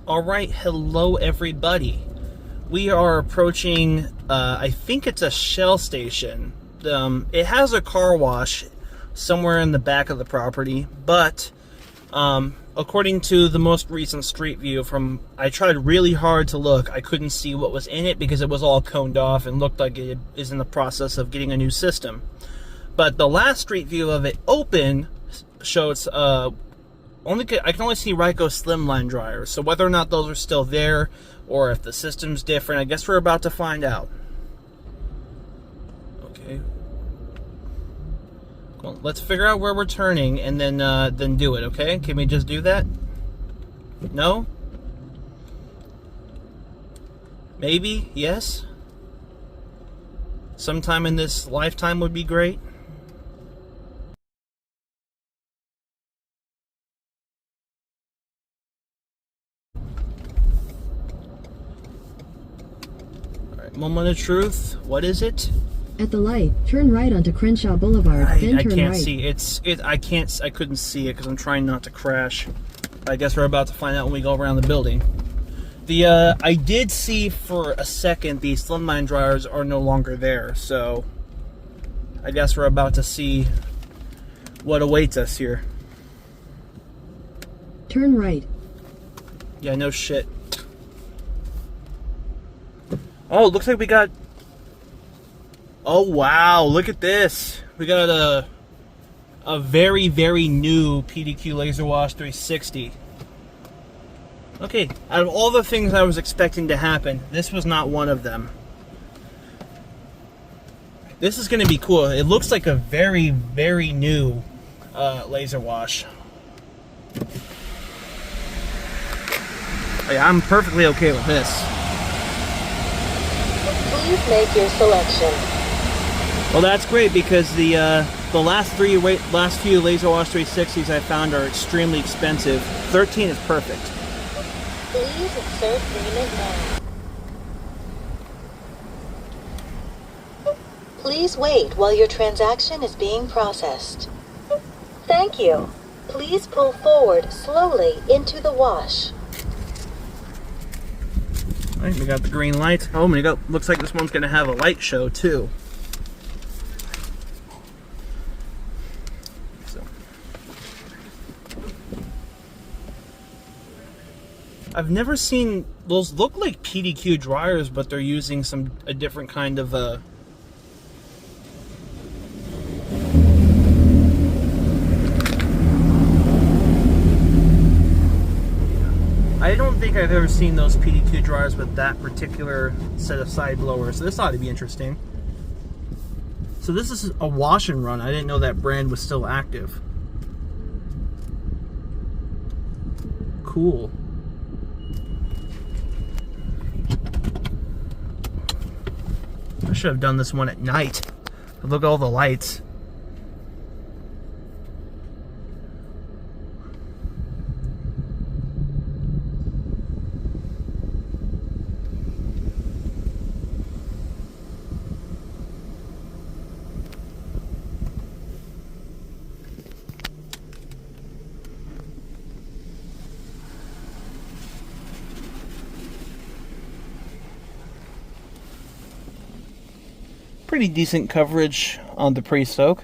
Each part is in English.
Alright, hello everybody. We are approaching, I think it's a Shell station. It has a car wash somewhere in the back of the property, but according to the most recent street view I tried really hard to look, I couldn't see what was in it because it was all coned off and looked like it is in the process of getting a new system. But the last street view of it open shows, I can only see Ryko slimline dryers, so whether or not those are still there or if the system's different, I guess we're about to find out. Okay. Well, let's figure out where we're turning and then do it, okay? Can we just do that? No? Maybe? Yes? Sometime in this lifetime would be great. Moment of truth. What is it? At the light, turn right onto Crenshaw Boulevard. Then turn can't right. see. I couldn't see it because I'm trying not to crash. I guess we're about to find out when we go around the building. I did see for a second the slimline dryers are no longer there, so I guess we're about to see what awaits us here. Turn right. Yeah, no shit. Oh, it looks like we got... Oh, wow, look at this. We got a very, very new PDQ Laserwash 360. Okay, out of all the things I was expecting to happen, this was not one of them. This is going to be cool. It looks like a very, very new Laserwash. Yeah, I'm perfectly okay with this. Please make your selection. Well, that's great because the last few Laserwash 360s I found are extremely expensive. 13 is perfect. Please insert payment now. Please wait while your transaction is being processed. Thank you. Please pull forward slowly into the wash. Alright, we got the green lights. Oh, looks like this one's going to have a light show, too. So. I've never seen... Those look like PDQ dryers, but they're using a different kind of... I don't think I've ever seen those PDQ dryers with that particular set of side blowers, so this ought to be interesting. So this is a wash and run. I didn't know that brand was still active. Cool. I should have done this one at night. Look at all the lights. Pretty decent coverage on the pre-soak.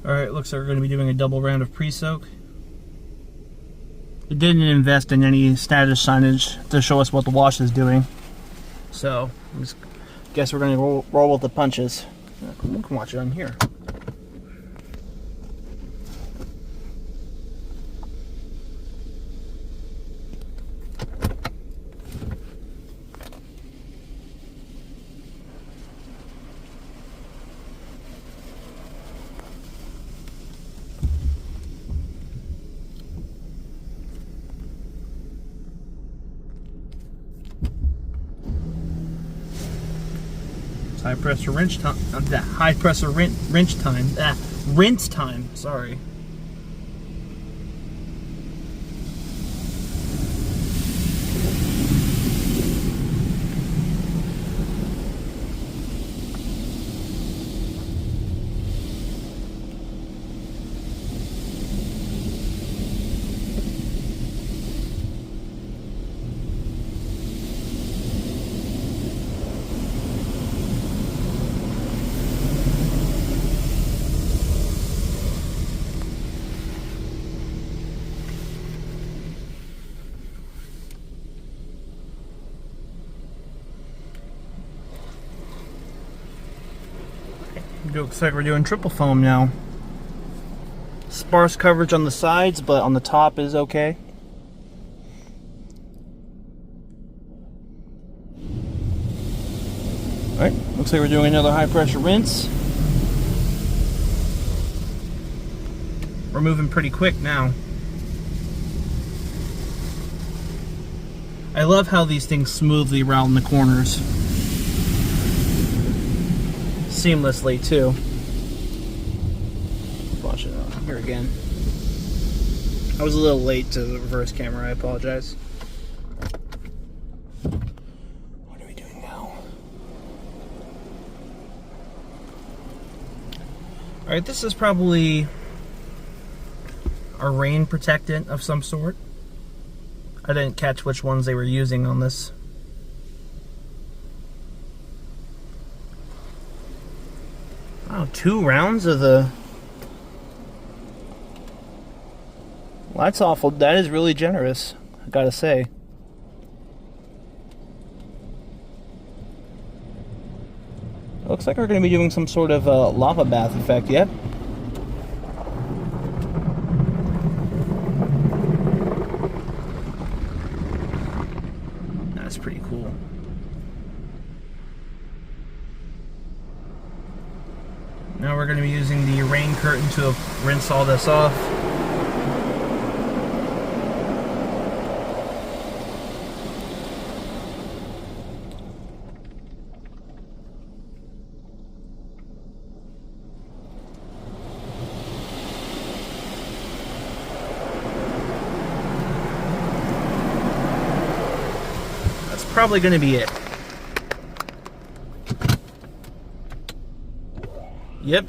Alright, looks like we're going to be doing a double round of pre-soak. It didn't invest in any status signage to show us what the wash is doing. So, I guess we're going to roll with the punches. We can watch it on here. High pressure wrench time. That high pressure wrench time. Rinse time. Sorry. Looks like we're doing triple foam now. Sparse coverage on the sides, but on the top is okay. Alright, looks like we're doing another high pressure rinse. We're moving pretty quick now. I love how these things smoothly round the corners. Seamlessly too. Watch it here again. I was a little late to the reverse camera, I apologize. What are we doing now? Alright, this is probably a rain protectant of some sort. I didn't catch which ones they were using on this. Wow, 2 rounds of the... Well, that's awful. That is really generous, I gotta say. Looks like we're going to be doing some sort of lava bath effect, yep. That's pretty cool. Now we're going to be using the rain curtain to rinse all this off. That's probably going to be it. Yep.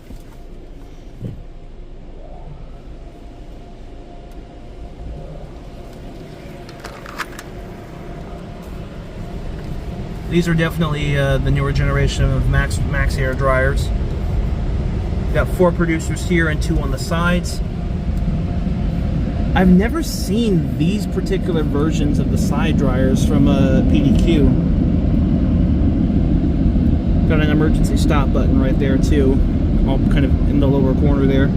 These are definitely the newer generation of Max Air dryers. We've got 4 producers here and 2 on the sides. I've never seen these particular versions of the side dryers from PDQ. Got an emergency stop button right there too, all kind of in the lower corner there.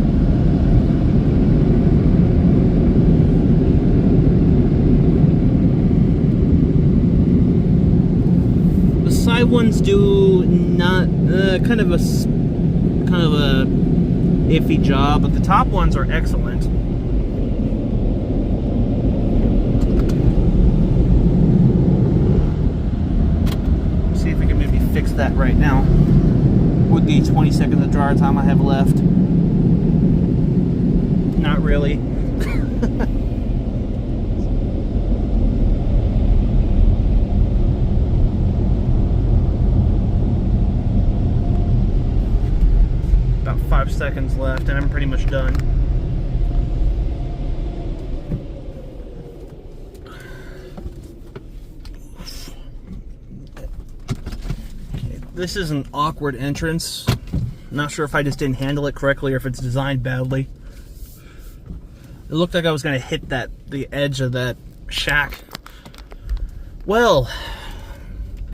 The side ones do not kind of a iffy job, but the top ones are excellent. See if we can maybe fix that right now with the 20 seconds of dryer time I have left. Not really. About 5 seconds left and I'm pretty much done. This is an awkward entrance. Not sure if I just didn't handle it correctly or if it's designed badly. It looked like I was going to hit the edge of that shack. Well,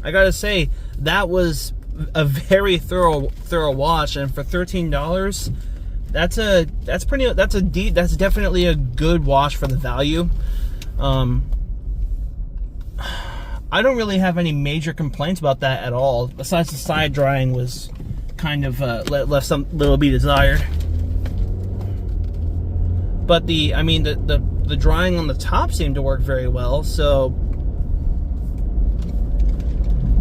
I gotta say, that was a very thorough wash, and for $13, that's definitely a good wash for the value. I don't really have any major complaints about that at all. Besides the side drying was kind of left some little be desired. But the drying on the top seemed to work very well. So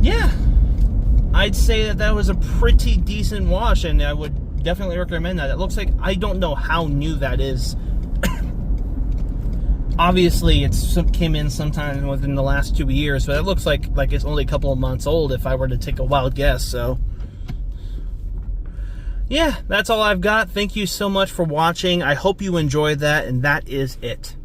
yeah, I'd say that that was a pretty decent wash, and I would definitely recommend that. It looks like, I don't know how new that is. Obviously, it came in sometime within the last 2 years, but it looks like it's only a couple of months old if I were to take a wild guess. So, yeah, that's all I've got. Thank you so much for watching. I hope you enjoyed that, and that is it.